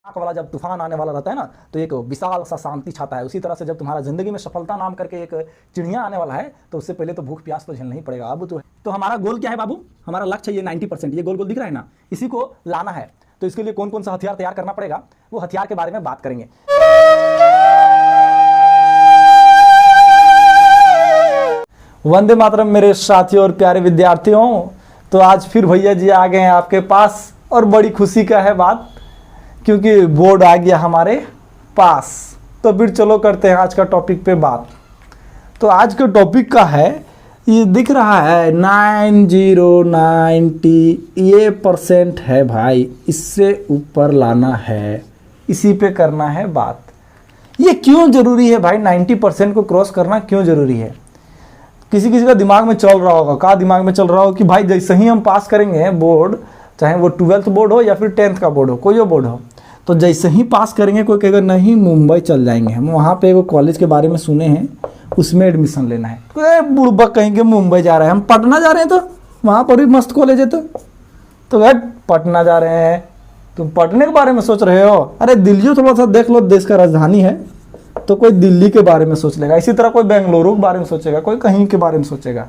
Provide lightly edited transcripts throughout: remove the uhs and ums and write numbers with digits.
आंख वाला जब तूफान आने वाला रहता है ना तो एक विशाल सा शांति छाता है। उसी तरह से जब तुम्हारा जिंदगी में सफलता नाम करके एक चिड़िया आने वाला है तो उससे पहले तो भूख प्यास तो झेलना ही पड़ेगा। अब तो हमारा गोल क्या है बाबू? हमारा लक्ष्य ये 90%, ये गोल दिख रहा है ना, इसी को लाना है। तो इसके लिए कौन कौन सा हथियार तैयार करना पड़ेगा, वो हथियार के बारे में बात करेंगे। वंदे मातरम मेरे साथियों और प्यारे विद्यार्थियों। तो आज फिर भैया जी आ गए हैं आपके पास और बड़ी खुशी का है बात, क्योंकि बोर्ड आ गया हमारे पास। तो फिर चलो करते हैं आज का टॉपिक पे बात। तो आज के टॉपिक का है, ये दिख रहा है 9090, ये % है भाई, इससे ऊपर लाना है, इसी पे करना है बात। ये क्यों जरूरी है भाई? 90% को क्रॉस करना क्यों जरूरी है? किसी का दिमाग में चल रहा होगा, का दिमाग में चल रहा हो कि भाई जैसे ही हम पास करेंगे बोर्ड, चाहे वो 12th बोर्ड हो या फिर 10th का बोर्ड हो, कोई जो बोर्ड हो, तो जैसे ही पास करेंगे कोई कहेगा नहीं मुंबई चल जाएंगे हम, वहाँ पे वो कॉलेज के बारे में सुने हैं, उसमें एडमिशन लेना है। तो बुढ़बा कहेंगे मुंबई जा रहे हैं, हम पटना जा रहे हैं तो वहाँ पर भी मस्त कॉलेज है। तो यार पटना जा रहे हैं, तुम पटने के बारे में सोच रहे हो? अरे दिल्ली थोड़ा सा देख लो, देश का राजधानी है, तो कोई दिल्ली के बारे में सोच लेगा। इसी तरह कोई बेंगलुरु के बारे में सोचेगा, कोई कहीं के बारे में सोचेगा।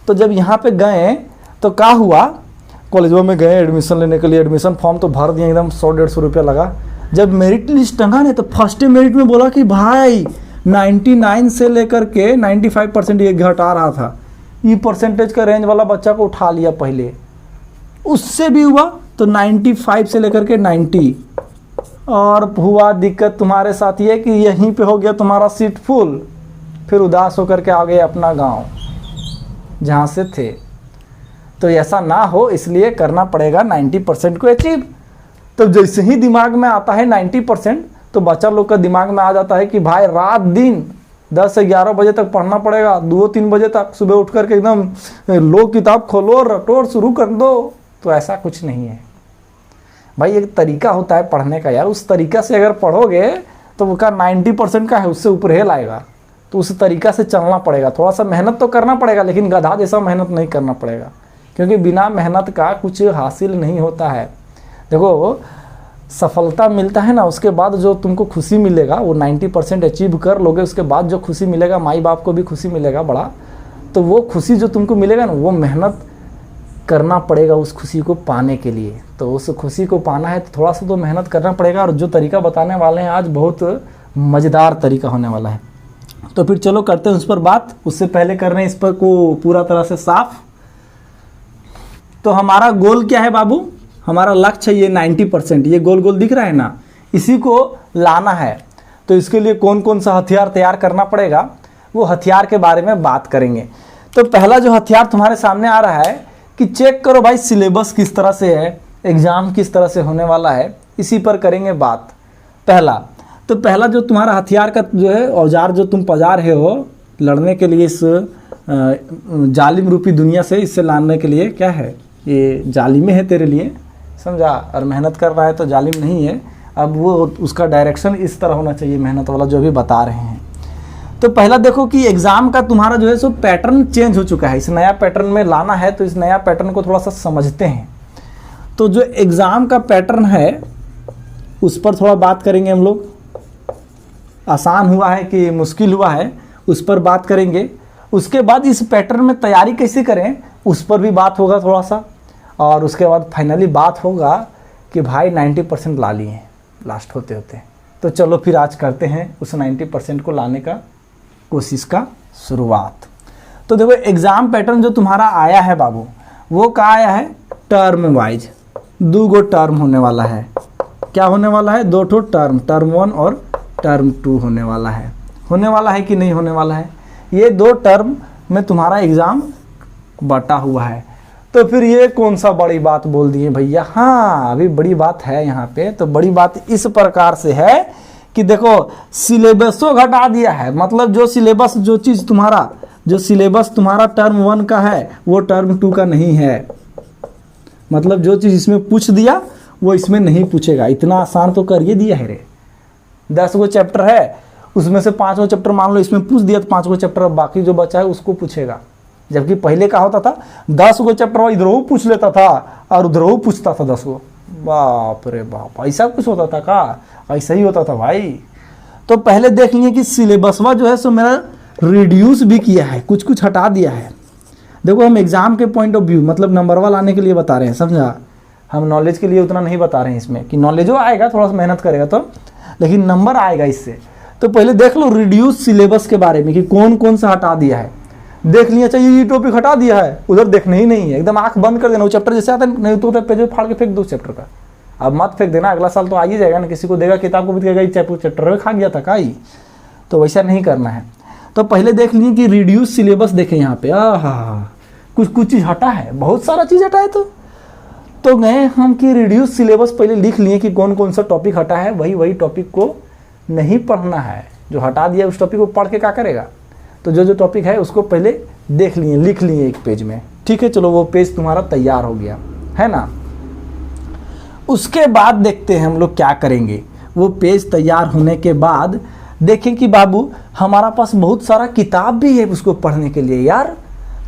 तो जब यहाँ पे गए तो क्या हुआ, कॉलेजों में गए एडमिशन लेने के लिए, एडमिशन फॉर्म तो भर दिए, एकदम 100-150 रुपया लगा। जब मेरिट लिस्ट टंगा ने तो फर्स्ट मेरिट में बोला कि भाई 99 से लेकर के 95% ये घटा रहा था, ये परसेंटेज का रेंज वाला बच्चा को उठा लिया पहले। उससे भी हुआ तो 95 से लेकर के 90, और हुआ दिक्कत तुम्हारे साथ ये कि यहीं पे हो गया तुम्हारा सीट फुल। फिर उदास होकर के आ गए अपना गांव जहाँ से थे। तो ऐसा ना हो, इसलिए करना पड़ेगा 90% को अचीव। तो जैसे ही दिमाग में आता है 90%, तो बच्चा लोग का दिमाग में आ जाता है कि भाई रात दिन 10 से 11 बजे तक पढ़ना पड़ेगा, 2-3 बजे तक सुबह उठ करके एकदम लो किताब खोलो रटो शुरू कर दो। तो ऐसा कुछ नहीं है भाई, एक तरीका होता है पढ़ने का यार। उस तरीका से अगर पढ़ोगे तो वो का 90% का है, उससे ऊपर हेल आएगा। तो उस तरीका से चलना पड़ेगा, थोड़ा सा मेहनत तो करना पड़ेगा, लेकिन गधा जैसा मेहनत नहीं करना पड़ेगा, क्योंकि बिना मेहनत का कुछ हासिल नहीं होता है। देखो सफलता मिलता है ना, उसके बाद जो तुमको खुशी मिलेगा वो 90% अचीव कर लोगे, उसके बाद जो खुशी मिलेगा, माई बाप को भी खुशी मिलेगा बड़ा। तो वो खुशी जो तुमको मिलेगा ना, वो मेहनत करना पड़ेगा उस खुशी को पाने के लिए। तो उस खुशी को पाना है तो थोड़ा सा तो मेहनत करना पड़ेगा। और जो तरीका बताने वाले हैं आज बहुत मज़ेदार तरीका होने वाला है। तो फिर चलो करते हैं उस पर बात। उससे पहले कर रहे हैं इस पर को पूरा तरह से साफ। तो हमारा गोल क्या है बाबू? हमारा लक्ष्य है ये 90%, ये गोल दिख रहा है ना, इसी को लाना है। तो इसके लिए कौन कौन सा हथियार तैयार करना पड़ेगा, वो हथियार के बारे में बात करेंगे। तो पहला जो हथियार तुम्हारे सामने आ रहा है कि चेक करो भाई सिलेबस किस तरह से है, एग्जाम किस तरह से होने वाला है, इसी पर करेंगे बात। पहला जो तुम्हारा हथियार का जो है औजार जो तुम पजा रहे हो लड़ने के लिए इस जालिम रूपी दुनिया से, इससे लाने के लिए क्या है, ये जालिम है तेरे लिए, समझा। और मेहनत कर रहा है तो जालिम नहीं है। अब वो उसका डायरेक्शन इस तरह होना चाहिए, मेहनत वाला जो भी बता रहे हैं। तो पहला देखो कि एग्जाम का तुम्हारा जो है सो पैटर्न चेंज हो चुका है, इस नया पैटर्न में लाना है। तो इस नया पैटर्न को थोड़ा सा समझते हैं। तो जो एग्जाम का पैटर्न है उस पर थोड़ा बात करेंगे हम लोग। आसान हुआ है कि मुश्किल हुआ है, उस पर बात करेंगे। उसके बाद इस पैटर्न में तैयारी कैसे करें, उस पर भी बात होगा थोड़ा सा। और उसके बाद फाइनली बात होगा कि भाई 90% ला लिए हैं लास्ट होते होते। तो चलो फिर आज करते हैं उस 90% को लाने का कोशिश का शुरुआत। तो देखो एग्जाम पैटर्न जो तुम्हारा आया है बाबू, वो क्या आया है, टर्म वाइज 2 गो टर्म होने वाला है। क्या होने वाला है? 2 टर्म, टर्म 1 और टर्म 2 होने वाला है कि नहीं होने वाला है? ये 2 टर्म में तुम्हारा एग्जाम बटा हुआ है। तो फिर ये कौन सा बड़ी बात बोल दिए भैया? हाँ अभी बड़ी बात है यहाँ पे। तो बड़ी बात इस प्रकार से है कि देखो सिलेबसों घटा दिया है, मतलब जो सिलेबस जो चीज़ तुम्हारा जो सिलेबस तुम्हारा टर्म 1 का है वो टर्म 2 का नहीं है। मतलब जो चीज़ इसमें पूछ दिया वो इसमें नहीं पूछेगा। इतना आसान तो कर ये दिया है रे। 10 गो चैप्टर है, उसमें से 5 गो चैप्टर मान लो इसमें पूछ दिया तो 5 गो चैप्टर बाकी जो बचा है उसको पूछेगा। जबकि पहले क्या होता था 10 गो चैप्टर इधरों पूछ लेता था और उधरों पूछता था 10 गो। बाप रे बाप, ऐसा कुछ होता था का? ऐसा ही होता था भाई। तो पहले देख लिए कि सिलेबसवा जो है सो मेरा रिड्यूस भी किया है, कुछ कुछ हटा दिया है। देखो हम एग्जाम के पॉइंट ऑफ व्यू मतलब नंबरवा लाने के लिए बता रहे हैं, समझा? हम नॉलेज के लिए उतना नहीं बता रहे हैं इसमें कि नॉलेजो आएगा, थोड़ा सा मेहनत करेगा तो, लेकिन नंबर आएगा इससे। तो पहले देख लो रिड्यूस सिलेबस के बारे में कि कौन कौन सा हटा दिया है। देख लिया, चाहिए ये टॉपिक हटा दिया है, उधर देखना ही नहीं है, एकदम आंख बंद कर देना। वो चैप्टर जैसे आता है नहीं तो पेज फाड़ के फेंक दो चैप्टर का। अब मत फेंक देना, अगला साल तो आ ही जाएगा ना, किसी को देगा किताब को भी कहेगा चैप्टर में खा गया था का ही, तो वैसा नहीं करना है। तो पहले देख लिए कि रिड्यूस सिलेबस देखें यहाँ पे, कुछ कुछ चीज़ हटा है, बहुत सारा चीज़ हटा है। तो गए हम कि रिड्यूस सिलेबस पहले लिख लिए कि कौन कौन सा टॉपिक हटा है, वही टॉपिक को नहीं पढ़ना है। जो हटा दिया उस टॉपिक को पढ़ के क्या करेगा? तो जो टॉपिक है उसको पहले देख लिए, लिख लिए एक पेज में, ठीक है। चलो वो पेज तुम्हारा तैयार हो गया है ना। उसके बाद देखते हैं हम लोग क्या करेंगे। वो पेज तैयार होने के बाद देखें कि बाबू हमारा पास बहुत सारा किताब भी है उसको पढ़ने के लिए यार।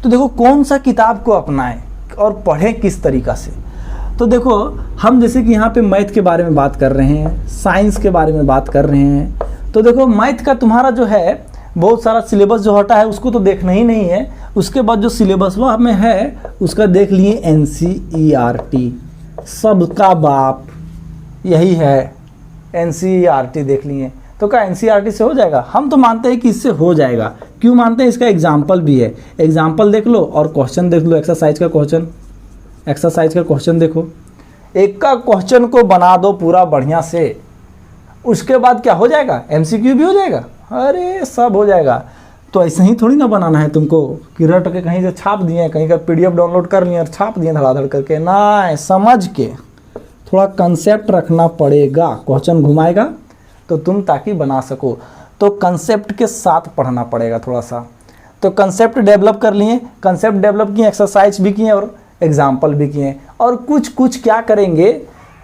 तो देखो कौन सा किताब को अपनाएं और पढ़ें किस तरीक़ा से। तो देखो हम जैसे कि यहाँ पे मैथ के बारे में बात कर रहे हैं, साइंस के बारे में बात कर रहे हैं। तो देखो मैथ का तुम्हारा जो है बहुत सारा सिलेबस जो हटा है उसको तो देखना ही नहीं है। उसके बाद जो सिलेबस वो हमें है उसका देख लिए NCERT, सबका बाप यही है NCERT देख लिए। तो क्या NCERT से हो जाएगा? हम तो मानते हैं कि इससे हो जाएगा। क्यों मानते हैं? इसका एग्जाम्पल भी है, एग्जाम्पल देख लो और क्वेश्चन देख लो। एक्सरसाइज का क्वेश्चन देखो, एक का क्वेश्चन को बना दो पूरा बढ़िया से, उसके बाद क्या हो जाएगा? MCQ भी हो जाएगा, अरे सब हो जाएगा। तो ऐसे ही थोड़ी ना बनाना है तुमको कि रट के कहीं से छाप दिए, कहीं का PDF डाउनलोड कर लिए और छाप दिए धड़ाधड़ करके ना। समझ के थोड़ा कंसेप्ट रखना पड़ेगा। क्वेश्चन घुमाएगा तो तुम ताकि बना सको, तो कंसेप्ट के साथ पढ़ना पड़ेगा थोड़ा सा। तो कंसेप्ट डेवलप कर लिए, कंसेप्ट डेवलप किए, एक्सरसाइज भी किए और एग्जाम्पल भी किए। और कुछ कुछ क्या करेंगे,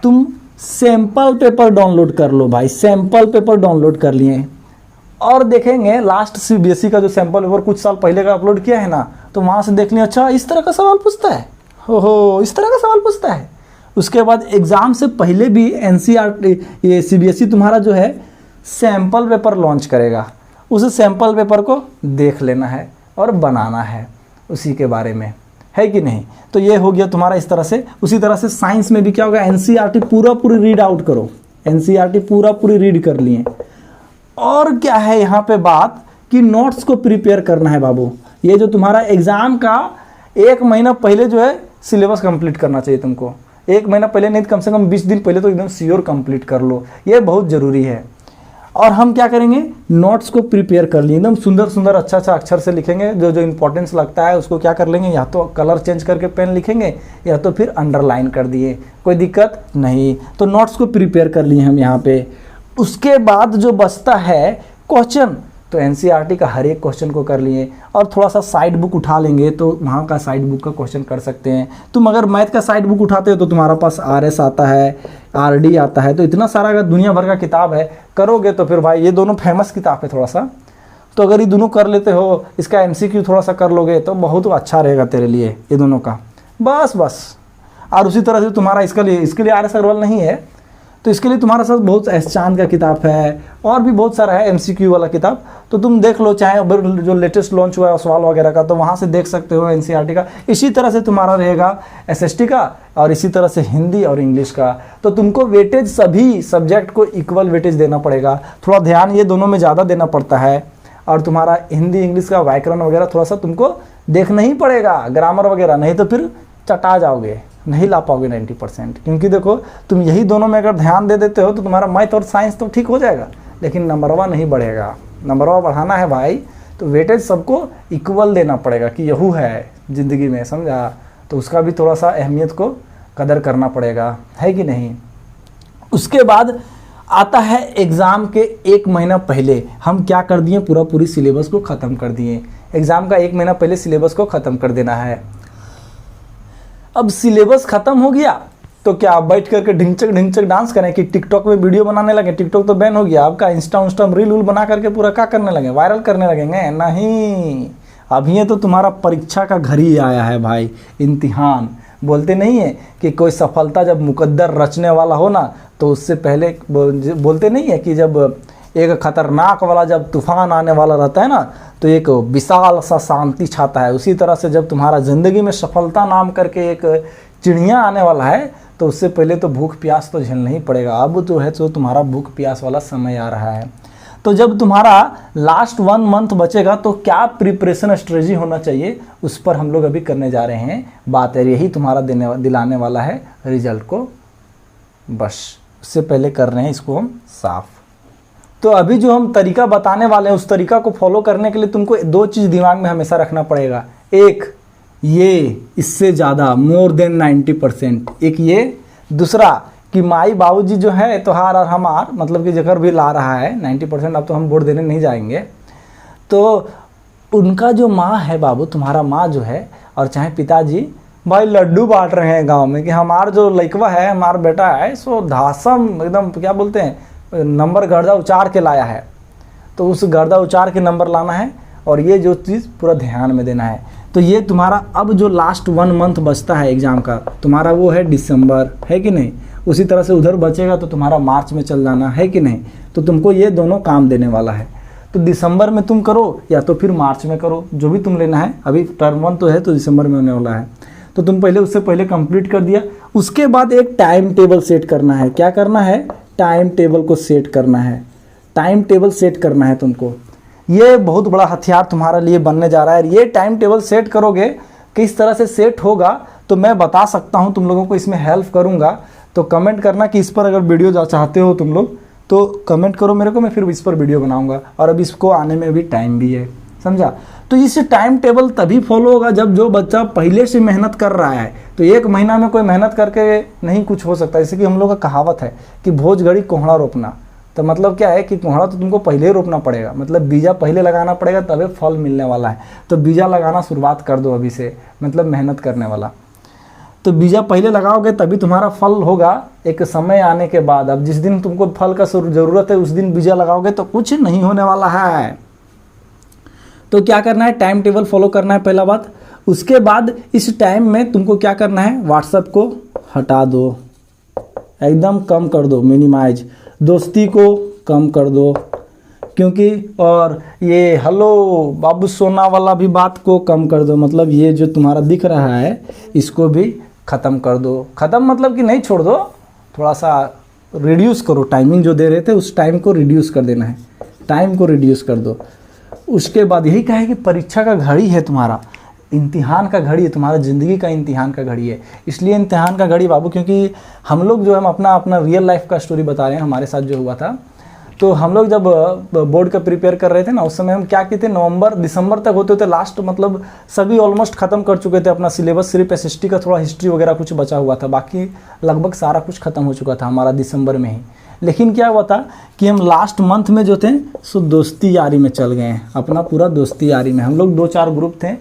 तुम सैंपल पेपर डाउनलोड कर लो भाई, सैंपल पेपर डाउनलोड कर लिए और देखेंगे लास्ट CBSE का जो सैंपल पेपर कुछ साल पहले का अपलोड किया है ना, तो वहाँ से देख लिया अच्छा इस तरह का सवाल पूछता है, हो इस तरह का सवाल पूछता है। उसके बाद एग्ज़ाम से पहले भी NCERT ये CBSE तुम्हारा जो है सैंपल पेपर लॉन्च करेगा, उस सैंपल पेपर को देख लेना है और बनाना है उसी के बारे में, है कि नहीं। तो ये हो गया तुम्हारा इस तरह से। उसी तरह से साइंस में भी क्या होगा, NCERT पूरी रीड आउट करो, NCERT पूरी रीड कर लिए। और क्या है यहाँ पे बात कि नोट्स को प्रिपेयर करना है बाबू। ये जो तुम्हारा एग्ज़ाम का 1 महीना पहले जो है सिलेबस कंप्लीट करना चाहिए तुमको। 1 महीना पहले नहीं तो कम से कम 20 दिन पहले तो एकदम श्योर कंप्लीट कर लो, ये बहुत ज़रूरी है। और हम क्या करेंगे, नोट्स को प्रिपेयर कर लिए, एकदम सुंदर सुंदर अच्छा अक्षर से लिखेंगे। जो जो इंपॉर्टेंस लगता है उसको क्या कर लेंगे, या तो कलर चेंज करके पेन लिखेंगे या तो फिर अंडरलाइन कर दिए, कोई दिक्कत नहीं। तो नोट्स को प्रिपेयर कर लिए हम यहाँ पे। उसके बाद जो बचता है क्वेश्चन, तो NCERT का हर एक क्वेश्चन को कर लिए और थोड़ा सा साइड बुक उठा लेंगे तो वहाँ का साइड बुक का क्वेश्चन कर सकते हैं। तुम अगर मैथ का साइड बुक उठाते हो तो तुम्हारा पास RS आता है, RD आता है, तो इतना सारा अगर दुनिया भर का किताब है करोगे तो फिर भाई ये दोनों फेमस किताब है थोड़ा सा। तो अगर ये दोनों कर लेते हो, इसका MCQ थोड़ा सा कर लोगे तो बहुत अच्छा रहेगा तेरे लिए ये दोनों का, बस। और उसी तरह से तुम्हारा इसके लिए RS अग्रवाल नहीं है तो इसके लिए तुम्हारा साथ बहुत चांद का किताब है और भी बहुत सारा है MCQ वाला किताब। तो तुम देख लो, चाहे जो लेटेस्ट लॉन्च हुआ है सवाल वगैरह का, तो वहाँ से देख सकते हो NCERT का। इसी तरह से तुम्हारा रहेगा SST का और इसी तरह से हिंदी और इंग्लिश का। तो तुमको वेटेज सभी सब्जेक्ट को इक्वल वेटेज देना पड़ेगा, थोड़ा ध्यान ये दोनों में ज़्यादा देना पड़ता है। और तुम्हारा हिंदी इंग्लिश का व्याकरण वगैरह थोड़ा सा तुमको देखना ही पड़ेगा, ग्रामर वगैरह, नहीं तो फिर चटा जाओगे, नहीं ला पाओगे 90%। क्योंकि देखो तुम यही दोनों में अगर ध्यान दे देते हो तो तुम्हारा मैथ और साइंस तो ठीक हो जाएगा, लेकिन नंबरवा नहीं बढ़ेगा। नंबरवा बढ़ाना है भाई तो वेटेज सबको इक्वल देना पड़ेगा कि यहू है ज़िंदगी में, समझा। तो उसका भी थोड़ा सा अहमियत को कदर करना पड़ेगा, है कि नहीं। उसके बाद आता है एग्ज़ाम के 1 महीना पहले हम क्या कर दिए, पूरी सिलेबस को ख़त्म कर दिए। एग्ज़ाम का 1 महीना पहले सिलेबस को ख़त्म कर देना है। अब सिलेबस ख़त्म हो गया तो क्या आप बैठ करके ढिंचक डांस करें कि टिकटॉक में वीडियो बनाने लगे। टिकटॉक तो बैन हो गया, आपका इंस्टा रील बना करके पूरा क्या करने लगे, वायरल करने लगेंगे। नहीं, अभी ये तो तुम्हारा परीक्षा का घर ही आया है भाई, इम्तिहान। बोलते नहीं है कि कोई सफलता जब मुकद्दर रचने वाला हो ना, तो उससे पहले बोलते नहीं है कि जब एक खतरनाक वाला जब तूफान आने वाला रहता है ना, तो एक विशाल सा शांति छाता है। उसी तरह से जब तुम्हारा ज़िंदगी में सफलता नाम करके एक चिड़िया आने वाला है, तो उससे पहले तो भूख प्यास तो झेलना ही पड़ेगा। अब तो है तो तुम्हारा भूख प्यास वाला समय आ रहा है। तो जब तुम्हारा लास्ट 1 मंथ बचेगा तो क्या प्रिपरेशन स्ट्रेटजी होना चाहिए, उस पर हम लोग अभी करने जा रहे हैं बात है। यही तुम्हारा दिलाने वाला है रिजल्ट को। बस उससे पहले कर रहे हैं इसको हम साफ। तो अभी जो हम तरीका बताने वाले हैं, उस तरीका को फॉलो करने के लिए तुमको 2 चीज़ दिमाग में हमेशा रखना पड़ेगा। एक ये इससे ज़्यादा मोर देन 90%, एक ये, दूसरा कि माई बाबूजी जो है तोहार और हमार, मतलब कि जगह भी ला रहा है 90%। अब तो हम वोट देने नहीं जाएंगे, तो उनका जो माँ है बाबू, तुम्हारा माँ जो है, और चाहे पिताजी भाई लड्डू बांट रहे हैं गांव में कि हमार जो लइकवा है, हमार बेटा है, सो धासम एकदम क्या बोलते हैं, नंबर गर्दा उचार के लाया है। तो उस गर्दा उचार के नंबर लाना है, और ये जो चीज़ पूरा ध्यान में देना है। तो ये तुम्हारा अब जो लास्ट 1 मंथ बचता है एग्ज़ाम का, तुम्हारा वो है दिसंबर, है कि नहीं। उसी तरह से उधर बचेगा तो तुम्हारा मार्च में चल जाना है कि नहीं। तो तुमको ये दोनों काम देने वाला है। तो दिसंबर में तुम करो या तो फिर मार्च में करो, जो भी तुम लेना है। अभी टर्म 1 तो है, तो दिसंबर में होने वाला है, तो तुम पहले उससे पहले कंप्लीट कर दिया। उसके बाद एक टाइम टेबल सेट करना है। क्या करना है? टाइम टेबल को सेट करना है। टाइम टेबल सेट करना है तुमको। ये बहुत बड़ा हथियार तुम्हारे लिए बनने जा रहा है। ये टाइम टेबल सेट करोगे, किस तरह से सेट होगा तो मैं बता सकता हूँ, तुम लोगों को इसमें हेल्प करूँगा। तो कमेंट करना कि इस पर अगर वीडियो चाहते हो तुम लोग, तो कमेंट करो मेरे को, मैं फिर इस पर वीडियो बनाऊँगा। और अब इसको आने में भी टाइम भी है, समझा। तो इस टाइम टेबल तभी फॉलो होगा जब जो बच्चा पहले से मेहनत कर रहा है। तो 1 महीना में कोई मेहनत करके नहीं कुछ हो सकता। जैसे कि हम लोग का कहावत है कि भोज घड़ी कोहड़ा रोपना। तो मतलब क्या है कि कोहड़ा तो तुमको पहले ही रोपना पड़ेगा, मतलब बीजा पहले लगाना पड़ेगा, तभी फल मिलने वाला है। तो बीजा लगाना शुरुआत कर दो अभी से, मतलब मेहनत करने वाला। तो बीजा पहले लगाओगे तभी तुम्हारा फल होगा एक समय आने के बाद। अब जिस दिन तुमको फल का ज़रूरत है उस दिन बीजा लगाओगे तो कुछ नहीं होने वाला है। तो क्या करना है? टाइम टेबल फॉलो करना है, पहला बात। उसके बाद इस टाइम में तुमको क्या करना है? व्हाट्सएप को हटा दो, एकदम कम कर दो, मिनिमाइज। दोस्ती को कम कर दो, क्योंकि और ये हेलो बाबू सोना वाला भी बात को कम कर दो। मतलब ये जो तुम्हारा दिख रहा है इसको भी ख़त्म कर दो। ख़त्म मतलब कि नहीं छोड़ दो, थोड़ा सा रिड्यूस करो। टाइमिंग जो दे रहे थे उस टाइम को रिड्यूस कर देना है, टाइम को रिड्यूस कर दो। उसके बाद यही कहा है कि परीक्षा का घड़ी है तुम्हारा, इम्तिहान का घड़ी है, तुम्हारा ज़िंदगी का इम्तिहान का घड़ी है। इसलिए इम्तिहान का घड़ी बाबू, क्योंकि हम लोग जो है हम अपना रियल लाइफ का स्टोरी बता रहे हैं, हमारे साथ जो हुआ था। तो हम लोग जब बोर्ड का प्रिपेयर कर रहे थे ना, उस समय हम क्या किए थे, नवंबर दिसंबर तक होते होते लास्ट, मतलब सभी ऑलमोस्ट ख़त्म कर चुके थे अपना सिलेबस। सिर्फ एसएसटी का थोड़ा हिस्ट्री वगैरह कुछ बचा हुआ था, बाकी लगभग सारा कुछ ख़त्म हो चुका था हमारा दिसंबर में ही। लेकिन क्या हुआ था कि हम लास्ट मंथ में जो थे सो दोस्ती यारी में चल गए हैं, अपना पूरा दोस्ती यारी में। हम लोग 2-4 ग्रुप थे,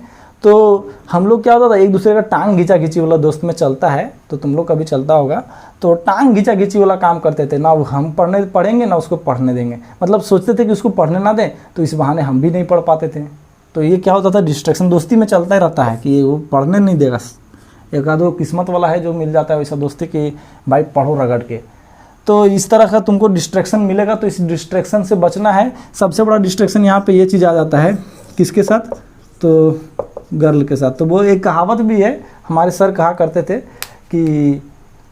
तो हम लोग क्या होता था, एक दूसरे का टांग घींचा घींची वाला दोस्त में चलता है, तो तुम लोग का भी चलता होगा। तो टांग घींचा घींची वाला काम करते थे ना, हम पढ़ेंगे ना उसको पढ़ने देंगे। मतलब सोचते थे कि उसको पढ़ने ना दें, तो इस बहाने हम भी नहीं पढ़ पाते थे। तो ये क्या होता था, डिस्ट्रैक्शन दोस्ती में चलता ही रहता है कि वो पढ़ने नहीं देगा। एक आधो किस्मत वाला है जो मिल जाता है वैसा दोस्ती कि भाई पढ़ो रगड़ के। तो इस तरह का तुमको डिस्ट्रैक्शन मिलेगा, तो इस डिस्ट्रैक्शन से बचना है। सबसे बड़ा डिस्ट्रैक्शन यहाँ पे ये चीज़ आ जाता है, किसके साथ, तो गर्ल के साथ। तो वो एक कहावत भी है, हमारे सर कहा करते थे कि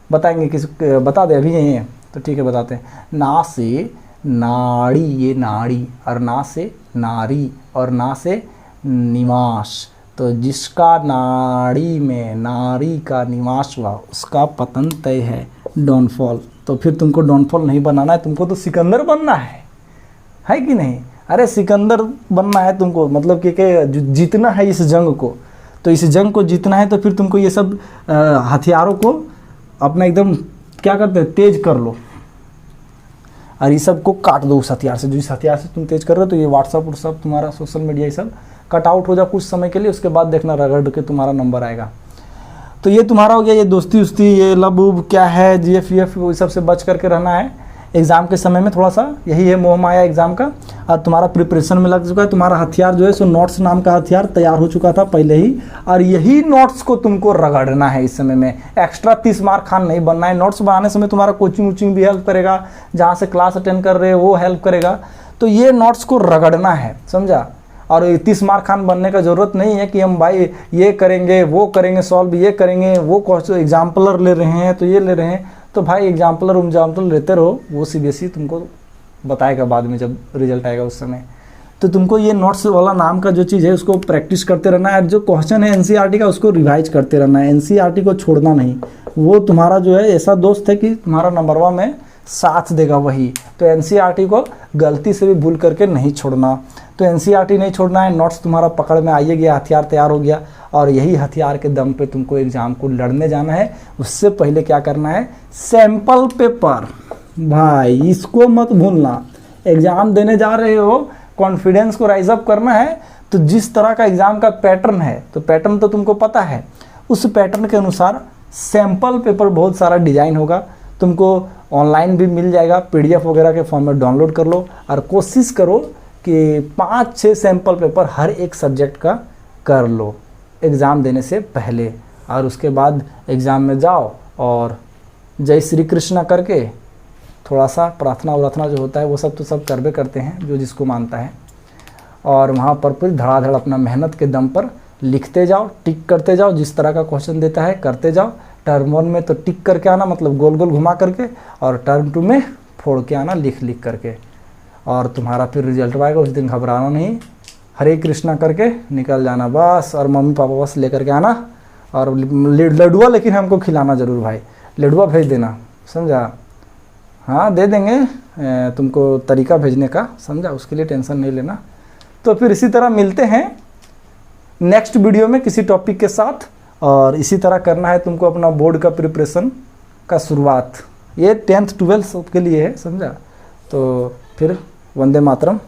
बताएंगे, किस बता दे अभी यही है तो ठीक है बताते हैं। ना से नाड़ी, ये नाड़ी, और ना से नारी, और ना से निवास। तो जिसका नाड़ी में नारी का निवास हुआ उसका पतन तय है, डाउनफॉल। तो फिर तुमको डाउनफॉल नहीं बनाना है, तुमको तो सिकंदर बनना है कि नहीं। अरे सिकंदर बनना है तुमको, मतलब कि जीतना है इस जंग को। तो इस जंग को जीतना है तो फिर तुमको ये सब हथियारों को अपना एकदम क्या करते हैं, तेज कर लो, और ये सब को काट दो उस हथियार से। जो इस हथियार से तुम तेज कर रहे हो, तो ये व्हाट्सअप तुम्हारा सोशल मीडिया ये सब कट आउट हो जाए कुछ समय के लिए। उसके बाद देखना रगड़ के तुम्हारा नंबर आएगा। तो ये तुम्हारा हो गया, ये दोस्ती उस्ती, ये लब उब क्या है, GF ये सब से बच करके रहना है। एग्ज़ाम के समय में थोड़ा सा यही है मोह माया एग्ज़ाम का। और तुम्हारा प्रिपरेशन में लग चुका है, तुम्हारा हथियार जो है सो नोट्स नाम का हथियार तैयार हो चुका था पहले ही, और यही नोट्स को तुमको रगड़ना है इस समय में। एक्स्ट्रा 30 मार्क खान नहीं बनना है। नोट्स बनाने समय तुम्हारा कोचिंग वोचिंग भी हेल्प करेगा, जहाँ से क्लास अटेंड कर रहे हो वो हेल्प करेगा। तो ये नोट्स को रगड़ना है, समझा। और 30 मार्क खान बनने का ज़रूरत नहीं है कि हम भाई ये करेंगे वो करेंगे सॉल्व, ये करेंगे वो क्वेश्चन एग्जाम्पलर ले रहे हैं तो ये ले रहे हैं। तो भाई एग्जाम्पलर लेते रहो, वो सीबीएसई तुमको बताएगा बाद में जब रिजल्ट आएगा उस समय। तो तुमको ये नोट्स वाला नाम का जो चीज़ है उसको प्रैक्टिस करते रहना है। जो क्वेश्चन है एनसीईआरटी का उसको रिवाइज करते रहना है, एनसीईआरटी को छोड़ना नहीं। वो तुम्हारा जो है ऐसा दोस्त है कि तुम्हारा नंबर 1 में साथ देगा वही। तो एनसीईआरटी को गलती से भी भूल करके नहीं छोड़ना। तो एनसीईआरटी नहीं छोड़ना है, नोट्स तुम्हारा पकड़ में आइए गया, हथियार तैयार हो गया, और यही हथियार के दम पे तुमको एग्ज़ाम को लड़ने जाना है। उससे पहले क्या करना है, सैंपल पेपर भाई इसको मत भूलना। एग्ज़ाम देने जा रहे हो, कॉन्फिडेंस को राइज अप करना है, तो जिस तरह का एग्ज़ाम का पैटर्न है, तो पैटर्न तो तुमको पता है, उस पैटर्न के अनुसार सैंपल पेपर बहुत सारा डिज़ाइन होगा। तुमको ऑनलाइन भी मिल जाएगा, पीडीएफ वगैरह के फॉर्म में डाउनलोड कर लो, और कोशिश करो कि 5-6 सैंपल पेपर हर एक सब्जेक्ट का कर लो एग्ज़ाम देने से पहले। और उसके बाद एग्ज़ाम में जाओ और जय श्री कृष्णा करके थोड़ा सा प्रार्थना जो होता है वो सब तो सब करबे करते हैं जो जिसको मानता है, और वहाँ पर पूरी धड़ाधड़ अपना मेहनत के दम पर लिखते जाओ, टिक करते जाओ। जिस तरह का क्वेश्चन देता है करते जाओ। टर्म 1 में तो टिक करके आना, मतलब गोल गोल घुमा करके, और टर्म 2 में फोड़ के आना लिख करके, और तुम्हारा फिर रिजल्ट आएगा। उस दिन घबराना नहीं, हरे कृष्णा करके निकल जाना बस। और मम्मी पापा बस लेकर के आना, और लड्डुआ लेकिन हमको खिलाना ज़रूर भाई, लड्डुआ भेज देना, समझा। हाँ दे देंगे तुमको तरीका भेजने का, समझा, उसके लिए टेंशन नहीं लेना। तो फिर इसी तरह मिलते हैं नेक्स्ट वीडियो में किसी टॉपिक के साथ, और इसी तरह करना है तुमको अपना बोर्ड का प्रिपरेशन का शुरुआत। ये 10th 12th के लिए है, समझा। तो फिर वंदे मातरम।